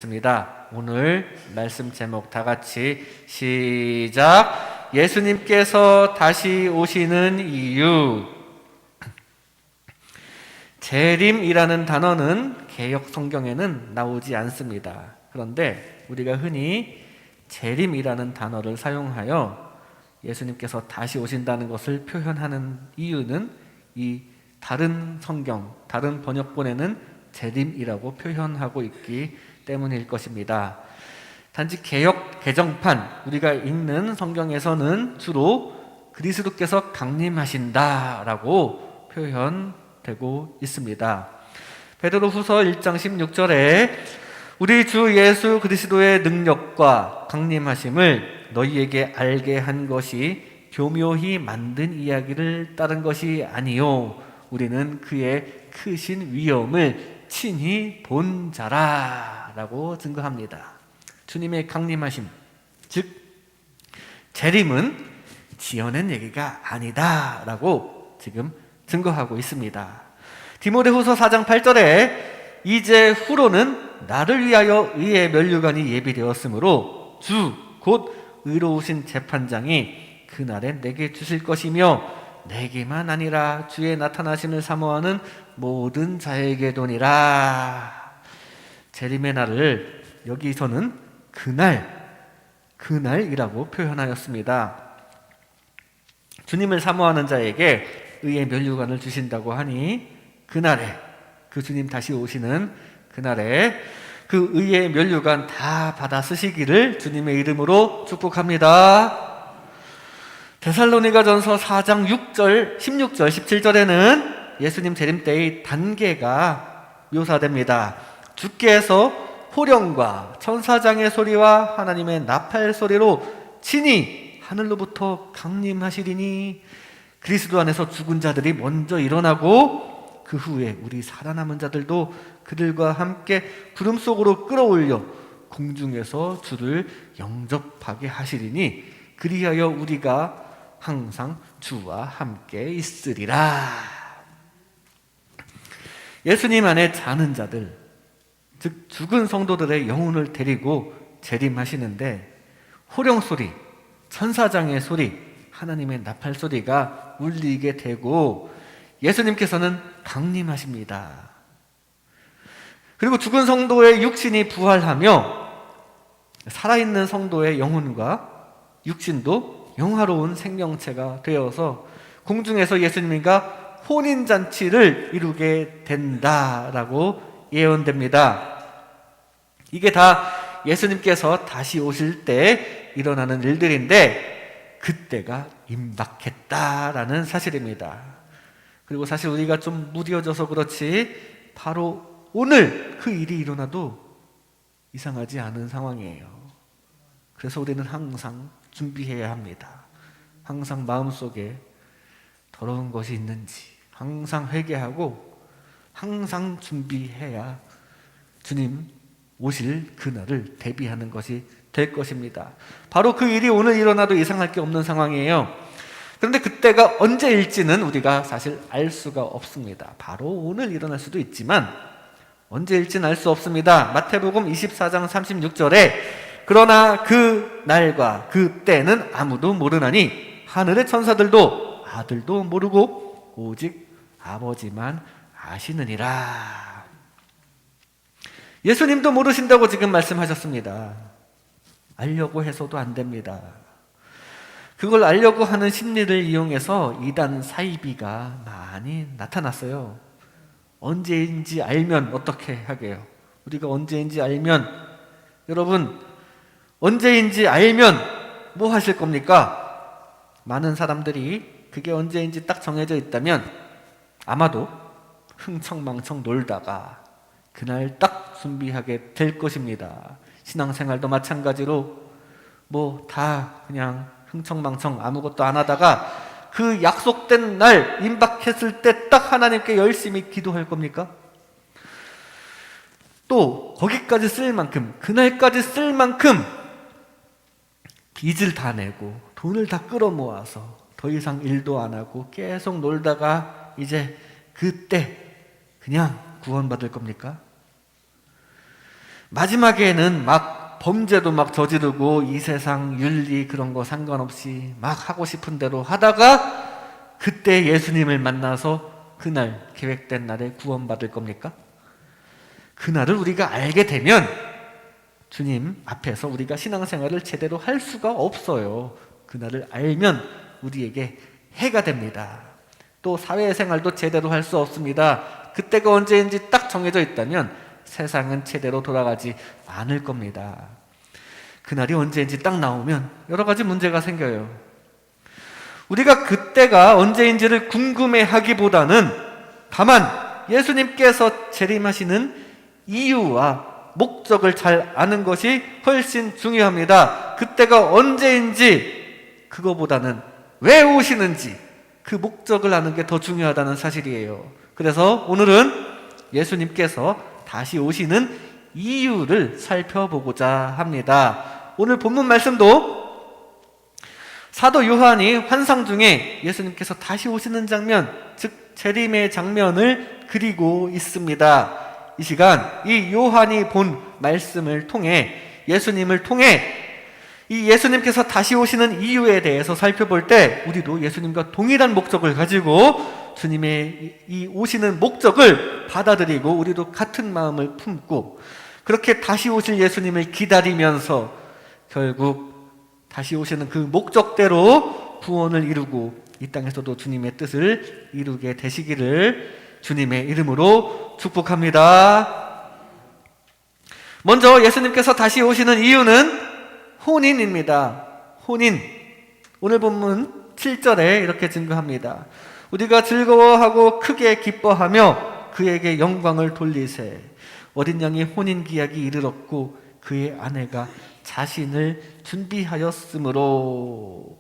습니다. 오늘 말씀 제목 다 같이 시작. 예수님께서 다시 오시는 이유. 재림이라는 단어는 개역 성경에는 나오지 않습니다. 그런데 우리가 흔히 재림이라는 단어를 사용하여 예수님께서 다시 오신다는 것을 표현하는 이유는 이 다른 성경, 다른 번역본에는 재림이라고 표현하고 있기 때문일 것입니다. 단지 개역 개정판, 우리가 읽는 성경에서는 주로 그리스도께서 강림하신다라고 표현되고 있습니다. 베드로후서 1장 16절에 우리 주 예수 그리스도의 능력과 강림하심을 너희에게 알게 한 것이 교묘히 만든 이야기를 따른 것이 아니요 우리는 그의 크신 위엄을 친히 본 자라 라고 증거합니다. 주님의 강림하심, 즉 재림은 지어낸 얘기가 아니다 라고 지금 증거하고 있습니다. 디모데후서 4장 8절에 이제 후로는 나를 위하여 의의 면류관이 예비되었으므로 주 곧 의로우신 재판장이 그날에 내게 주실 것이며 내게만 아니라 주의 나타나심을 사모하는 모든 자에게도니라. 재림의 날을 여기서는 그날이라고 표현하였습니다. 주님을 사모하는 자에게 의의 면류관을 주신다고 하니 그날에, 그 주님 다시 오시는 그날에 그 의의 면류관 다 받아 쓰시기를 주님의 이름으로 축복합니다. 데살로니가전서 4장 6절, 16절, 17절에는 예수님 재림 때의 단계가 묘사됩니다. 주께서 호령과 천사장의 소리와 하나님의 나팔 소리로 친히 하늘로부터 강림하시리니 그리스도 안에서 죽은 자들이 먼저 일어나고 그 후에 우리 살아남은 자들도 그들과 함께 구름 속으로 끌어올려 공중에서 주를 영접하게 하시리니 그리하여 우리가 항상 주와 함께 있으리라. 예수님 안에 사는 자들, 즉 죽은 성도들의 영혼을 데리고 재림하시는데 호령 소리, 천사장의 소리, 하나님의 나팔 소리가 울리게 되고 예수님께서는 강림하십니다. 그리고 죽은 성도의 육신이 부활하며 살아있는 성도의 영혼과 육신도 영화로운 생명체가 되어서 공중에서 예수님과 혼인잔치를 이루게 된다라고 예언됩니다. 이게 다 예수님께서 다시 오실 때 일어나는 일들인데 그때가 임박했다라는 사실입니다. 그리고 사실 우리가 좀 무뎌져서 그렇지 바로 오늘 그 일이 일어나도 이상하지 않은 상황이에요. 그래서 우리는 항상 준비해야 합니다. 항상 마음속에 더러운 것이 있는지 항상 회개하고 항상 준비해야 주님 오실 그날을 대비하는 것이 될 것입니다. 바로 그 일이 오늘 일어나도 이상할 게 없는 상황이에요. 그런데 그때가 언제일지는 우리가 사실 알 수가 없습니다. 바로 오늘 일어날 수도 있지만 언제일지는 알 수 없습니다. 마태복음 24장 36절에 그러나 그 날과 그 때는 아무도 모르나니 하늘의 천사들도 아들도 모르고 오직 아버지만 아시느니라. 예수님도 모르신다고 지금 말씀하셨습니다. 알려고 해서도 안 됩니다. 그걸 알려고 하는 심리를 이용해서 이단 사이비가 많이 나타났어요. 언제인지 알면 어떻게 하게요? 우리가 언제인지 알면, 여러분 언제인지 알면 뭐 하실 겁니까? 많은 사람들이 그게 언제인지 딱 정해져 있다면 아마도 흥청망청 놀다가 그날 딱 준비하게 될 것입니다. 신앙생활도 마찬가지로 뭐 다 그냥 흥청망청 아무것도 안 하다가 그 약속된 날 임박했을 때 딱 하나님께 열심히 기도할 겁니까? 또 거기까지 쓸 만큼, 그날까지 쓸 만큼 빚을 다 내고 돈을 다 끌어모아서 더 이상 일도 안 하고 계속 놀다가 이제 그때 그냥 구원받을 겁니까? 마지막에는 막 범죄도 막 저지르고 이 세상 윤리 그런 거 상관없이 막 하고 싶은 대로 하다가 그때 예수님을 만나서 그날 계획된 날에 구원받을 겁니까? 그날을 우리가 알게 되면 주님 앞에서 우리가 신앙생활을 제대로 할 수가 없어요. 그날을 알면 우리에게 해가 됩니다. 또 사회생활도 제대로 할 수 없습니다. 그때가 언제인지 딱 정해져 있다면 세상은 제대로 돌아가지 않을 겁니다. 그날이 언제인지 딱 나오면 여러 가지 문제가 생겨요. 우리가 그때가 언제인지를 궁금해하기보다는 다만 예수님께서 재림하시는 이유와 목적을 잘 아는 것이 훨씬 중요합니다. 그때가 언제인지 그거보다는 왜 오시는지 그 목적을 아는 게 더 중요하다는 사실이에요. 그래서 오늘은 예수님께서 다시 오시는 이유를 살펴보고자 합니다. 오늘 본문 말씀도 사도 요한이 환상 중에 예수님께서 다시 오시는 장면, 즉 재림의 장면을 그리고 있습니다. 이 시간 이 요한이 본 말씀을 통해 예수님을 통해 이 예수님께서 다시 오시는 이유에 대해서 살펴볼 때 우리도 예수님과 동일한 목적을 가지고 주님의 이 오시는 목적을 받아들이고 우리도 같은 마음을 품고 그렇게 다시 오실 예수님을 기다리면서 결국 다시 오시는 그 목적대로 구원을 이루고 이 땅에서도 주님의 뜻을 이루게 되시기를 주님의 이름으로 축복합니다. 먼저 예수님께서 다시 오시는 이유는 혼인입니다. 혼인. 오늘 본문 7절에 이렇게 증거합니다. 우리가 즐거워하고 크게 기뻐하며 그에게 영광을 돌리세. 어린 양이 혼인 기약이 이르렀고 그의 아내가 자신을 준비하였으므로.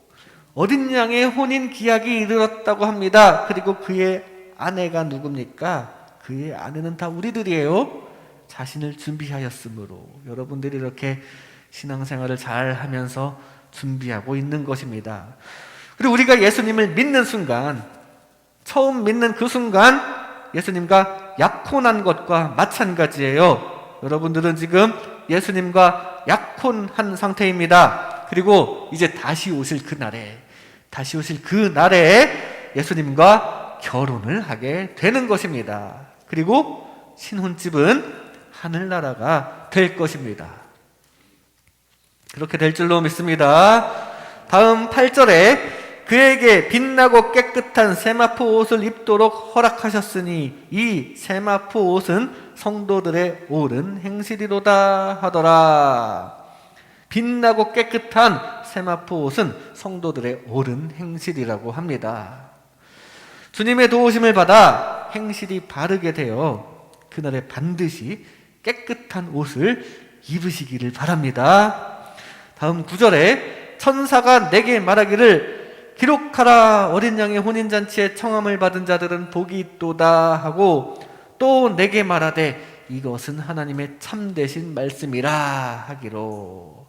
어린 양의 혼인 기약이 이르렀다고 합니다. 그리고 그의 아내가 누굽니까? 그의 아내는 다 우리들이에요. 자신을 준비하였으므로. 여러분들이 이렇게 신앙생활을 잘 하면서 준비하고 있는 것입니다. 그리고 우리가 예수님을 믿는 순간, 처음 믿는 그 순간 예수님과 약혼한 것과 마찬가지예요. 여러분들은 지금 예수님과 약혼한 상태입니다. 그리고 이제 다시 오실 그 날에 예수님과 결혼을 하게 되는 것입니다. 그리고 신혼집은 하늘나라가 될 것입니다. 그렇게 될 줄로 믿습니다. 다음 8절에 그에게 빛나고 깨끗한 세마포 옷을 입도록 허락하셨으니 이 세마포 옷은 성도들의 옳은 행실이로다 하더라. 빛나고 깨끗한 세마포 옷은 성도들의 옳은 행실이라고 합니다. 주님의 도우심을 받아 행실이 바르게 되어 그날에 반드시 깨끗한 옷을 입으시기를 바랍니다. 다음 9절에 천사가 내게 말하기를 기록하라. 어린 양의 혼인잔치에 청함을 받은 자들은 복이 있도다 하고 또 내게 말하되 이것은 하나님의 참되신 말씀이라 하기로.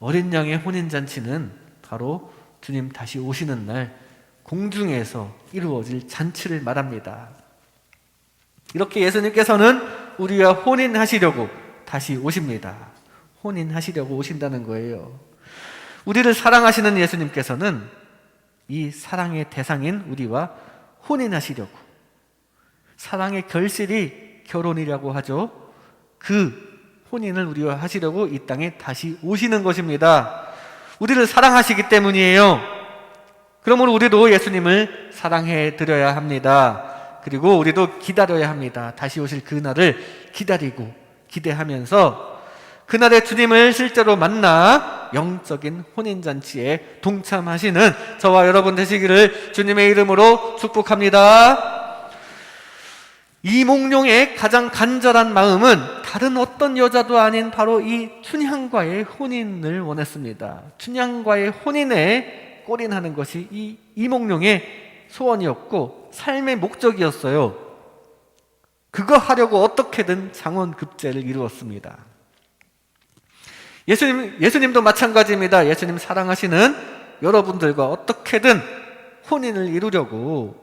어린 양의 혼인잔치는 바로 주님 다시 오시는 날 공중에서 이루어질 잔치를 말합니다. 이렇게 예수님께서는 우리와 혼인하시려고 다시 오십니다. 혼인하시려고 오신다는 거예요. 우리를 사랑하시는 예수님께서는 이 사랑의 대상인 우리와 혼인하시려고, 사랑의 결실이 결혼이라고 하죠. 그 혼인을 우리와 하시려고 이 땅에 다시 오시는 것입니다. 우리를 사랑하시기 때문이에요. 그러므로 우리도 예수님을 사랑해 드려야 합니다. 그리고 우리도 기다려야 합니다. 다시 오실 그날을 기다리고 기대하면서 그날의 주님을 실제로 만나 영적인 혼인잔치에 동참하시는 저와 여러분 되시기를 주님의 이름으로 축복합니다. 이몽룡의 가장 간절한 마음은 다른 어떤 여자도 아닌 바로 이 춘향과의 혼인을 원했습니다. 춘향과의 혼인에 골인하는 것이 이 이몽룡의 소원이었고 삶의 목적이었어요. 그거 하려고 어떻게든 장원급제를 이루었습니다. 예수님도 마찬가지입니다. 예수님 사랑하시는 여러분들과 어떻게든 혼인을 이루려고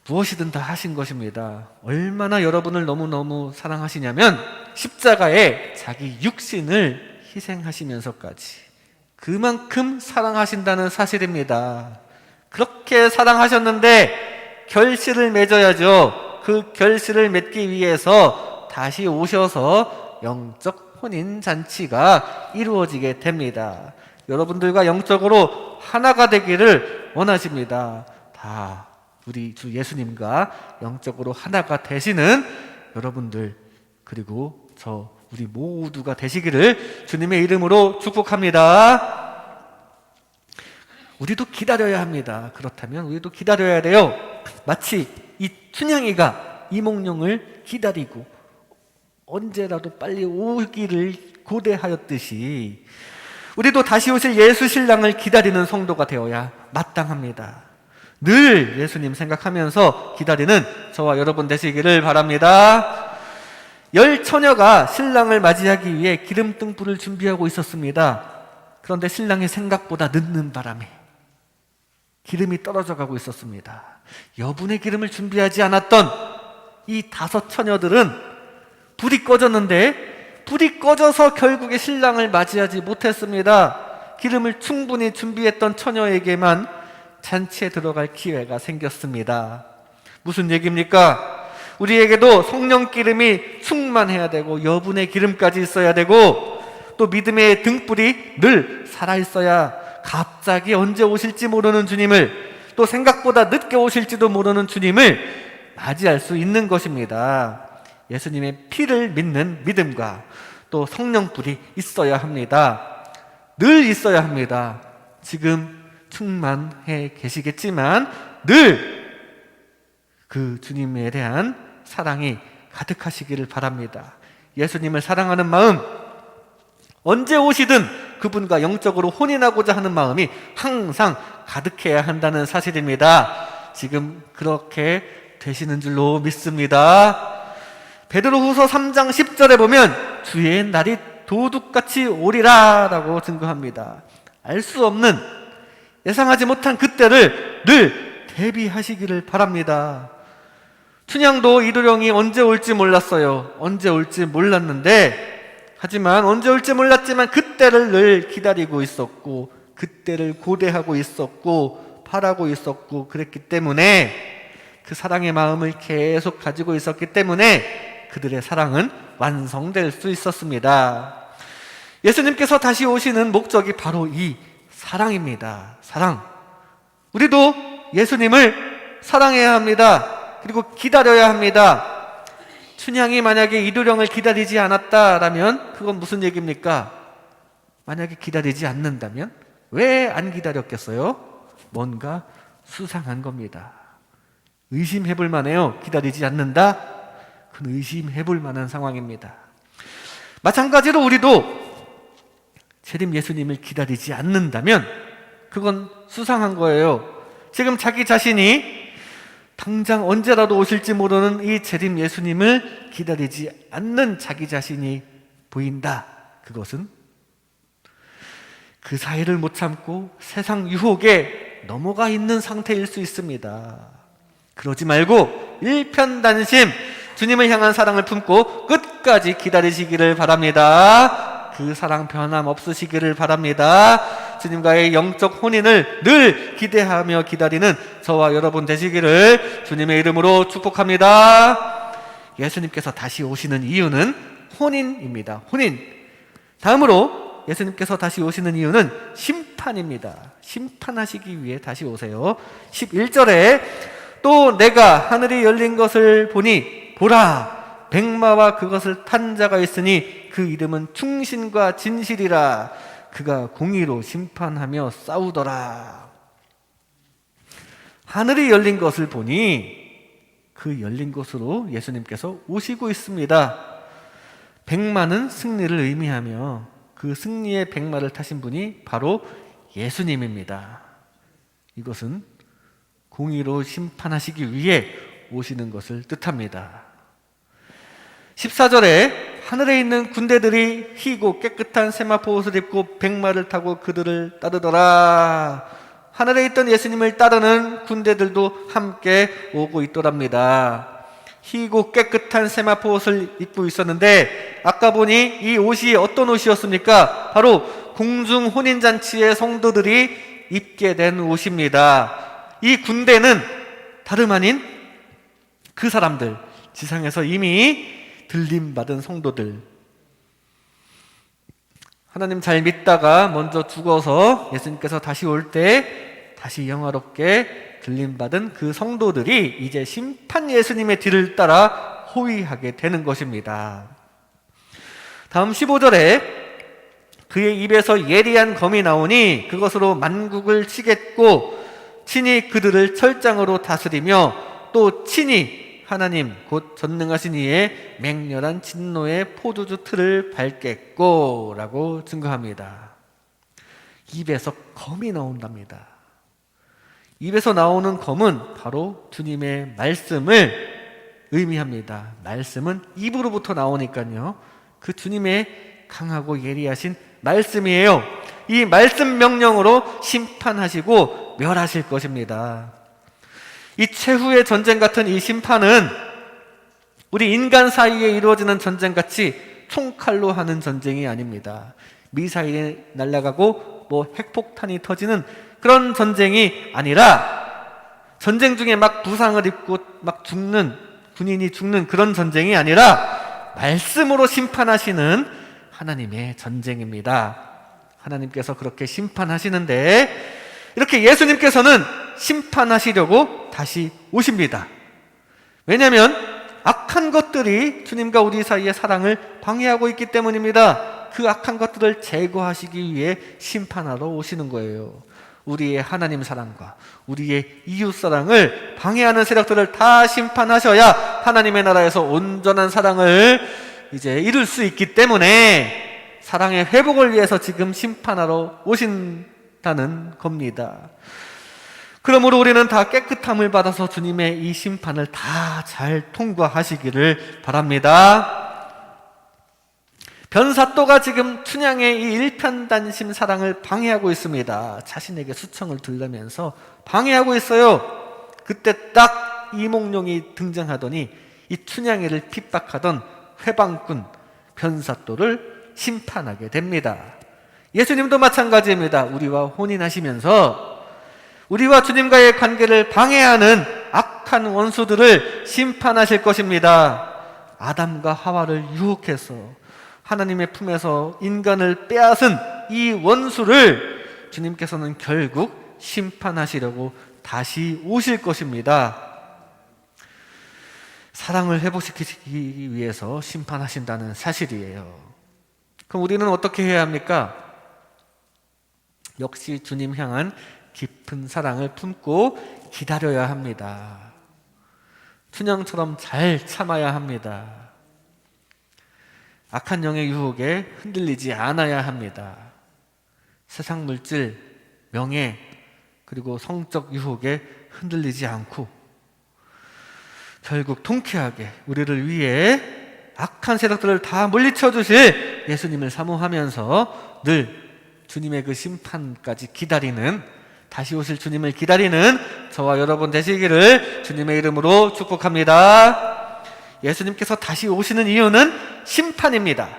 무엇이든 다 하신 것입니다. 얼마나 여러분을 너무너무 사랑하시냐면 십자가에 자기 육신을 희생하시면서까지 그만큼 사랑하신다는 사실입니다. 그렇게 사랑하셨는데 결실을 맺어야죠. 그 결실을 맺기 위해서 다시 오셔서 영적 혼인잔치가 이루어지게 됩니다. 여러분들과 영적으로 하나가 되기를 원하십니다. 다 우리 주 예수님과 영적으로 하나가 되시는 여러분들, 그리고 우리 모두가 되시기를 주님의 이름으로 축복합니다. 우리도 기다려야 합니다. 그렇다면 우리도 기다려야 돼요. 마치 이 춘향이가 이몽룡을 기다리고 언제라도 빨리 오기를 고대하였듯이 우리도 다시 오실 예수 신랑을 기다리는 성도가 되어야 마땅합니다. 늘 예수님 생각하면서 기다리는 저와 여러분 되시기를 바랍니다. 10처녀가 신랑을 맞이하기 위해 기름등불을 준비하고 있었습니다. 그런데 신랑이 생각보다 늦는 바람에 기름이 떨어져 가고 있었습니다. 여분의 기름을 준비하지 않았던 이 5처녀들은 불이 꺼졌는데 불이 꺼져서 결국에 신랑을 맞이하지 못했습니다. 기름을 충분히 준비했던 처녀에게만 잔치에 들어갈 기회가 생겼습니다. 무슨 얘기입니까? 우리에게도 성령 기름이 충만해야 되고 여분의 기름까지 있어야 되고 또 믿음의 등불이 늘 살아있어야 갑자기 언제 오실지 모르는 주님을, 또 생각보다 늦게 오실지도 모르는 주님을 맞이할 수 있는 것입니다. 예수님의 피를 믿는 믿음과 또 성령불이 있어야 합니다. 늘 있어야 합니다. 지금 충만해 계시겠지만 늘 그 주님에 대한 사랑이 가득하시기를 바랍니다. 예수님을 사랑하는 마음, 언제 오시든 그분과 영적으로 혼인하고자 하는 마음이 항상 가득해야 한다는 사실입니다. 지금 그렇게 되시는 줄로 믿습니다. 베드로후서 3장 10절에 보면 주의 날이 도둑같이 오리라 라고 증거합니다. 알 수 없는, 예상하지 못한 그때를 늘 대비하시기를 바랍니다. 춘향도 이도령이 언제 올지 몰랐어요. 언제 올지 몰랐는데, 하지만 언제 올지 몰랐지만 그때를 늘 기다리고 있었고 그때를 고대하고 있었고 바라고 있었고 그랬기 때문에, 그 사랑의 마음을 계속 가지고 있었기 때문에 그들의 사랑은 완성될 수 있었습니다. 예수님께서 다시 오시는 목적이 바로 이 사랑입니다. 사랑. 우리도 예수님을 사랑해야 합니다. 그리고 기다려야 합니다. 춘향이 만약에 이도령을 기다리지 않았다라면 그건 무슨 얘기입니까? 만약에 기다리지 않는다면 왜 안 기다렸겠어요? 뭔가 수상한 겁니다. 의심해 볼 만해요. 기다리지 않는다? 그건 의심해 볼 만한 상황입니다. 마찬가지로 우리도 재림 예수님을 기다리지 않는다면 그건 수상한 거예요. 지금 자기 자신이 당장 언제라도 오실지 모르는 이 재림 예수님을 기다리지 않는 자기 자신이 보인다. 그것은 그 사이를 못 참고 세상 유혹에 넘어가 있는 상태일 수 있습니다. 그러지 말고 일편단심 주님을 향한 사랑을 품고 끝까지 기다리시기를 바랍니다. 그 사랑 변함없으시기를 바랍니다. 주님과의 영적 혼인을 늘 기대하며 기다리는 저와 여러분 되시기를 주님의 이름으로 축복합니다. 예수님께서 다시 오시는 이유는 혼인입니다. 혼인. 다음으로 예수님께서 다시 오시는 이유는 심판입니다. 심판하시기 위해 다시 오세요. 11절에 또 내가 하늘이 열린 것을 보니 보라 백마와 그것을 탄 자가 있으니 그 이름은 충신과 진실이라. 그가 공의로 심판하며 싸우더라. 하늘이 열린 것을 보니 그 열린 곳으로 예수님께서 오시고 있습니다. 백마는 승리를 의미하며 그 승리의 백마를 타신 분이 바로 예수님입니다. 이것은 공의로 심판하시기 위해 오시는 것을 뜻합니다. 14절에 하늘에 있는 군대들이 희고 깨끗한 세마포 옷을 입고 백마를 타고 그들을 따르더라. 하늘에 있던 예수님을 따르는 군대들도 함께 오고 있더랍니다. 희고 깨끗한 세마포 옷을 입고 있었는데 아까 보니 이 옷이 어떤 옷이었습니까? 바로 공중 혼인잔치의 성도들이 입게 된 옷입니다. 이 군대는 다름 아닌 그 사람들, 지상에서 이미 들림받은 성도들, 하나님 잘 믿다가 먼저 죽어서 예수님께서 다시 올 때 다시 영화롭게 들림받은 그 성도들이 이제 심판 예수님의 뒤를 따라 호위하게 되는 것입니다. 다음 15절에 그의 입에서 예리한 검이 나오니 그것으로 만국을 치겠고 친히 그들을 철장으로 다스리며 또 친히 하나님 곧 전능하신 이의 맹렬한 진노의 포도주 틀을 밟겠고 라고 증거합니다. 입에서 검이 나온답니다. 입에서 나오는 검은 바로 주님의 말씀을 의미합니다. 말씀은 입으로부터 나오니까요. 그 주님의 강하고 예리하신 말씀이에요. 이 말씀 명령으로 심판하시고 멸하실 것입니다. 이 최후의 전쟁 같은 이 심판은 우리 인간 사이에 이루어지는 전쟁같이 총칼로 하는 전쟁이 아닙니다. 미사일이 날아가고 핵폭탄이 터지는 그런 전쟁이 아니라, 전쟁 중에 막 부상을 입고 막 죽는, 군인이 죽는 그런 전쟁이 아니라 말씀으로 심판하시는 하나님의 전쟁입니다. 하나님께서 그렇게 심판하시는데 이렇게 예수님께서는 심판하시려고 다시 오십니다. 왜냐하면 악한 것들이 주님과 우리 사이의 사랑을 방해하고 있기 때문입니다. 그 악한 것들을 제거하시기 위해 심판하러 오시는 거예요. 우리의 하나님 사랑과 우리의 이웃 사랑을 방해하는 세력들을 다 심판하셔야 하나님의 나라에서 온전한 사랑을 이제 이룰 수 있기 때문에 사랑의 회복을 위해서 지금 심판하러 오신다는 겁니다. 그러므로 우리는 다 깨끗함을 받아서 주님의 이 심판을 다 잘 통과하시기를 바랍니다. 변사또가 지금 춘향의 이 일편단심 사랑을 방해하고 있습니다. 자신에게 수청을 들려면서 방해하고 있어요. 그때 딱 이몽룡이 등장하더니 이 춘향이를 핍박하던 회방꾼 변사또를 심판하게 됩니다. 예수님도 마찬가지입니다. 우리와 혼인하시면서 우리와 주님과의 관계를 방해하는 악한 원수들을 심판하실 것입니다. 아담과 하와를 유혹해서 하나님의 품에서 인간을 빼앗은 이 원수를 주님께서는 결국 심판하시려고 다시 오실 것입니다. 사랑을 회복시키기 위해서 심판하신다는 사실이에요. 그럼 우리는 어떻게 해야 합니까? 역시 주님 향한 깊은 사랑을 품고 기다려야 합니다. 춘향처럼 잘 참아야 합니다. 악한 영의 유혹에 흔들리지 않아야 합니다. 세상 물질, 명예, 그리고 성적 유혹에 흔들리지 않고 결국 통쾌하게 우리를 위해 악한 세력들을 다 물리쳐 주실 예수님을 사모하면서 늘 주님의 그 심판까지 기다리는, 다시 오실 주님을 기다리는 저와 여러분 되시기를 주님의 이름으로 축복합니다. 예수님께서 다시 오시는 이유는 심판입니다.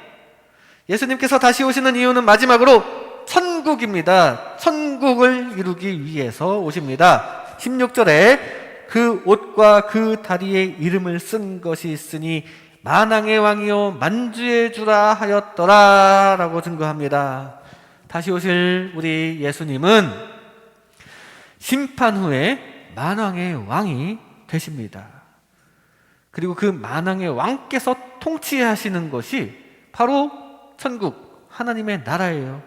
예수님께서 다시 오시는 이유는 마지막으로 천국입니다. 천국을 이루기 위해서 오십니다. 16절에 그 옷과 그 다리에 이름을 쓴 것이 있으니 만왕의 왕이요 만주의 주라 하였더라 라고 증거합니다. 다시 오실 우리 예수님은 심판 후에 만왕의 왕이 되십니다. 그리고 그 만왕의 왕께서 통치하시는 것이 바로 천국, 하나님의 나라예요.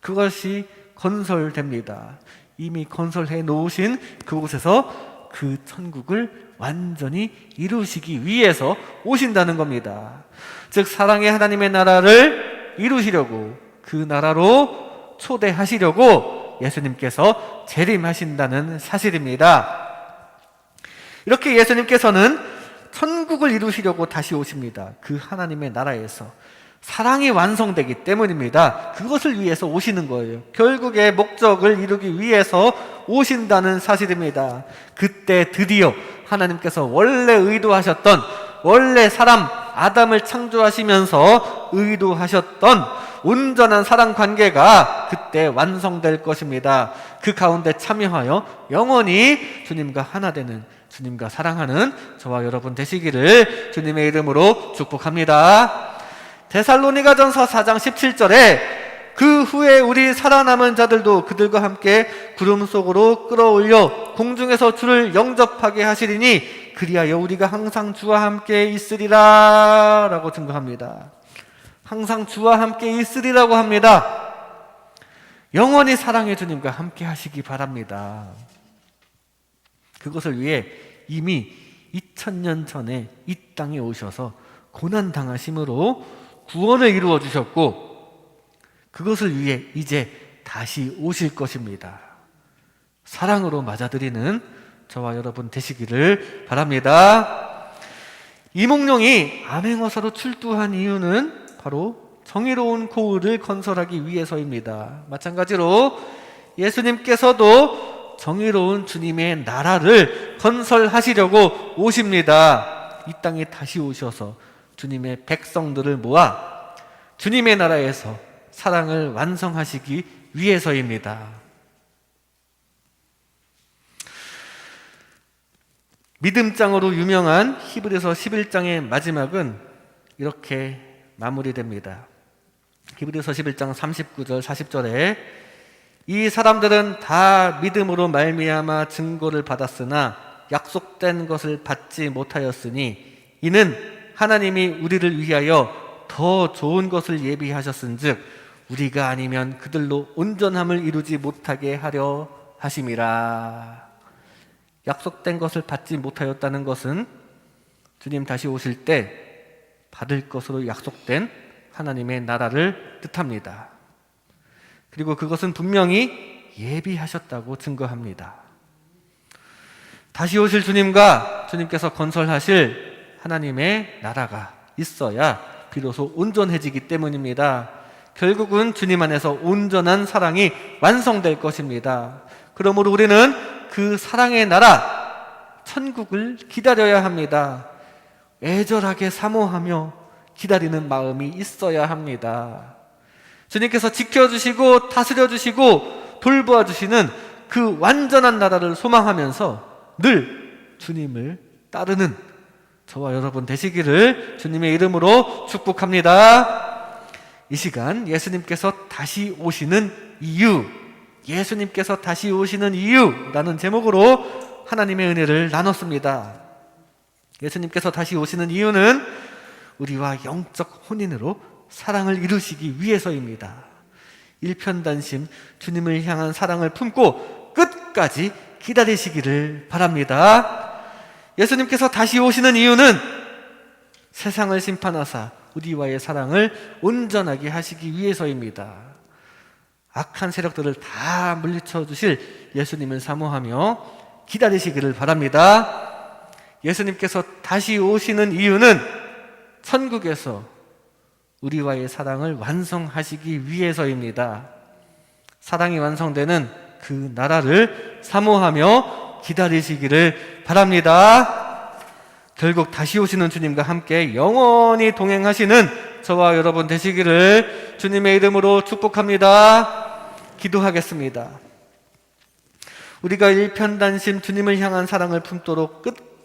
그것이 건설됩니다. 이미 건설해 놓으신 그곳에서 그 천국을 완전히 이루시기 위해서 오신다는 겁니다. 즉 사랑의 하나님의 나라를 이루시려고, 그 나라로 초대하시려고 예수님께서 재림하신다는 사실입니다. 이렇게 예수님께서는 천국을 이루시려고 다시 오십니다. 그 하나님의 나라에서 사랑이 완성되기 때문입니다. 그것을 위해서 오시는 거예요. 결국에 목적을 이루기 위해서 오신다는 사실입니다. 그때 드디어 하나님께서 원래 의도하셨던, 원래 사람 아담을 창조하시면서 의도하셨던 온전한 사랑 관계가 그때 완성될 것입니다. 그 가운데 참여하여 영원히 주님과 하나 되는, 주님과 사랑하는 저와 여러분 되시기를 주님의 이름으로 축복합니다. 데살로니가전서 4장 17절에 그 후에 우리 살아남은 자들도 그들과 함께 구름 속으로 끌어올려 공중에서 주를 영접하게 하시리니 그리하여 우리가 항상 주와 함께 있으리라 라고 증거합니다. 항상 주와 함께 있으리라고 합니다. 영원히 사랑의 주님과 함께 하시기 바랍니다. 그것을 위해 이미 2000년 전에 이 땅에 오셔서 고난당하심으로 구원을 이루어 주셨고, 그것을 위해 이제 다시 오실 것입니다. 사랑으로 맞아들이는 저와 여러분 되시기를 바랍니다. 이몽룡이 암행어사로 출두한 이유는 바로 정의로운 고을을 건설하기 위해서입니다. 마찬가지로 예수님께서도 정의로운 주님의 나라를 건설하시려고 오십니다. 이 땅에 다시 오셔서 주님의 백성들을 모아 주님의 나라에서 사랑을 완성하시기 위해서입니다. 믿음장으로 유명한 히브리서 11장의 마지막은 이렇게 마무리됩니다. 히브리서 11장 39절 40절에 이 사람들은 다 믿음으로 말미암아 증거를 받았으나 약속된 것을 받지 못하였으니 이는 하나님이 우리를 위하여 더 좋은 것을 예비하셨은즉 우리가 아니면 그들로 온전함을 이루지 못하게 하려 하심이라. 약속된 것을 받지 못하였다는 것은 주님 다시 오실 때 받을 것으로 약속된 하나님의 나라를 뜻합니다. 그리고 그것은 분명히 예비하셨다고 증거합니다. 다시 오실 주님과 주님께서 건설하실 하나님의 나라가 있어야 비로소 온전해지기 때문입니다. 결국은 주님 안에서 온전한 사랑이 완성될 것입니다. 그러므로 우리는 그 사랑의 나라, 천국을 기다려야 합니다. 애절하게 사모하며 기다리는 마음이 있어야 합니다. 주님께서 지켜주시고 다스려주시고 돌보아주시는 그 완전한 나라를 소망하면서 늘 주님을 따르는 저와 여러분 되시기를 주님의 이름으로 축복합니다. 이 시간 예수님께서 다시 오시는 이유, 예수님께서 다시 오시는 이유라는 제목으로 하나님의 은혜를 나눴습니다. 예수님께서 다시 오시는 이유는 우리와 영적 혼인으로 사랑을 이루시기 위해서입니다. 일편단심 주님을 향한 사랑을 품고 끝까지 기다리시기를 바랍니다. 예수님께서 다시 오시는 이유는 세상을 심판하사 우리와의 사랑을 온전하게 하시기 위해서입니다. 악한 세력들을 다 물리쳐 주실 예수님을 사모하며 기다리시기를 바랍니다. 예수님께서 다시 오시는 이유는 천국에서 우리와의 사랑을 완성하시기 위해서입니다. 사랑이 완성되는 그 나라를 사모하며 기다리시기를 바랍니다. 결국 다시 오시는 주님과 함께 영원히 동행하시는 저와 여러분 되시기를 주님의 이름으로 축복합니다. 기도하겠습니다. 우리가 일편단심 주님을 향한 사랑을 품도록 끝